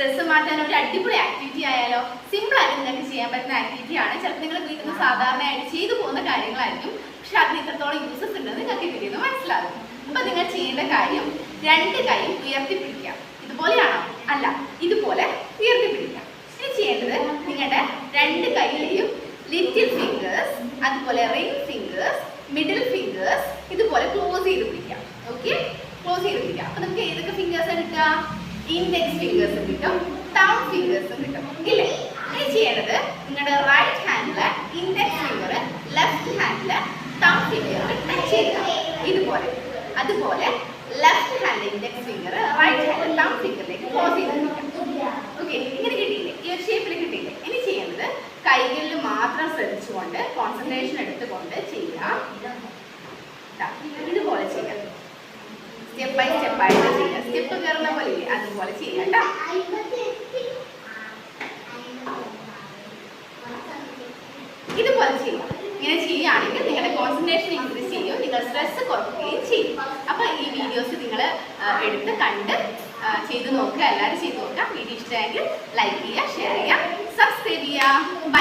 Stress മാറ്റാൻ ഒരു അടിപൊളി ആക്ടിവിറ്റി ആയാലോ? സിമ്പിൾ ആയിട്ട് നിങ്ങൾക്ക് ചെയ്യാൻ പറ്റുന്ന ആക്ടിവിറ്റി ആണ്. ചിലപ്പോൾ നിങ്ങൾ വീട്ടിൽ നിന്ന് സാധാരണയായിട്ട് ചെയ്തു പോകുന്ന കാര്യങ്ങളായിരിക്കും, പക്ഷെ അതിന് ഇത്രത്തോളം യൂസസ് ഉണ്ടെന്ന് നിങ്ങൾക്ക് വീട്ടിൽ നിന്ന് മനസ്സിലാകും. അപ്പൊ നിങ്ങൾ ചെയ്യേണ്ട കാര്യം 2 കൈയും ഉയർത്തിപ്പിടിക്കാം. ഇതുപോലെയാണോ? അല്ല, ഇതുപോലെ ഉയർത്തിപ്പിടിക്കാം. ഇനി ചെയ്യേണ്ടത് നിങ്ങളുടെ 2 കൈയിലെയും ലിറ്റിൽ ഫിംഗേഴ്സ്, അതുപോലെ റിംഗ് ഫിംഗേഴ്സ്, മിഡിൽ ഫിംഗേഴ്സ് ഇതുപോലെ ക്ലോസ് ചെയ്ത് പിടിക്കാം. ഓക്കെ, ക്ലോസ് ചെയ്ത് പിടിക്കാം. അപ്പൊ നമുക്ക് ഏതൊക്കെ ഫിംഗേഴ്സ് കിട്ടുക? ഇൻഡെക്സ് ഫിംഗേഴ്സും കിട്ടും, തം ഫിംഗേഴ്സും കിട്ടും, ഇല്ലേ? ഇനി ചെയ്യേണ്ടത് നിങ്ങളുടെ റൈറ്റ് ഹാൻഡില് ഇൻഡെക്സ് ഫിംഗർ, ലെഫ്റ്റ് ഹാൻഡില് തം ഫിംഗർ ടച്ച് ചെയ്യുക ഇതുപോലെ. അതുപോലെ left hand index finger right hand thumb ഫിംഗറിലേക്ക് ക്ലോസ് ചെയ്ത് പിടിക്കാം. ഓക്കെ, ഇങ്ങനെ കിട്ടിയില്ലേ? ഈ ഒരു ഷേപ്പിൽ കിട്ടിയില്ലേ? ഇനി ചെയ്യേണ്ടത് കൈകളിൽ മാത്രം ശ്രദ്ധിച്ചുകൊണ്ട് കോൺസെൻട്രേഷൻ എടുത്തുകൊണ്ട് ചെയ്യാം. ഇതുപോലെ ചെയ്യാം. സ്റ്റെപ്പ് ബൈ സ്റ്റെപ്പ് ആയിട്ട് ചെയ്യാം. സ്റ്റെപ്പ് കയറുന്ന പോലെ ഇല്ലേ? അതുപോലെ ചെയ്യാം കേട്ടോ. ഇതുപോലെ ചെയ്യാം. ഇങ്ങനെ ചെയ്യുകയാണെങ്കിൽ നിങ്ങളുടെ കോൺസെൻട്രേഷൻ ഇൻക്രീസ് ചെയ്യും, നിങ്ങൾ സ്ട്രെസ് കുറയ്ക്കുകയും ചെയ്യും. അപ്പൊ ഈ വീഡിയോസ് നിങ്ങൾ എടുത്ത് കണ്ട് ചെയ്ത് നോക്കുക. എല്ലാവരും ചെയ്ത് നോക്കുക. വീഡിയോ ഇഷ്ടമായെങ്കിൽ ലൈക്ക് ചെയ്യുക, ഷെയർ ചെയ്യുക, സബ്സ്ക്രൈബ് ചെയ്യുക.